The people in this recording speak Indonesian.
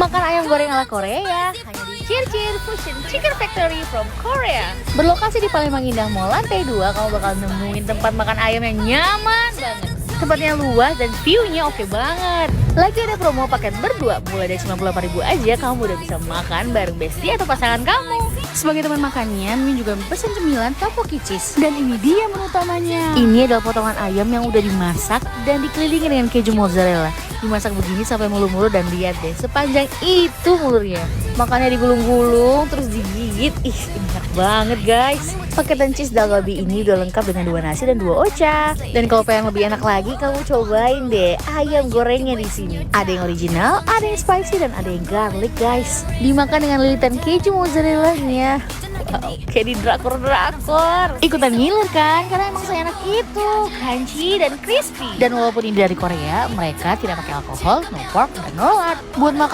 Makan ayam goreng ala Korea hanya di Chir Fusion Chicken Factory from Korea. Berlokasi di Palembang Indah Mall lantai 2, kamu bakal nemuin tempat makan ayam yang nyaman banget. Tempatnya luas dan view-nya oke banget. Lagi ada promo paket berdua, mulai dari 98.000 aja kamu udah bisa makan bareng bestie atau pasangan kamu. Sebagai teman makannya, Min juga pesen cemilan tteokbokki cheese. Dan ini dia menu utamanya. Ini adalah potongan ayam yang udah dimasak dan dikelilingi dengan keju mozzarella. Dimasak begini sampai mulu-mulu dan lihat deh, sepanjang itu mulurnya. Makannya digulung-gulung terus digigit. Ih, enak banget guys. Paketan cheese dalgalbi ini udah lengkap dengan 2 nasi dan 2 ocha. Dan kalau pengen lebih enak lagi, kamu cobain deh ayam gorengnya di sini. Ada yang original, ada yang spicy, dan ada yang garlic guys. Dimakan dengan lilitan keju mozzarella-nya. Wow, kayak di drakor-drakor. Ikutan ngiler kan? Karena emang seenak itu, crunchy dan crispy. Dan walaupun ini dari Korea, mereka tidak pakai alkohol, no pork, dan no lard. Buat makan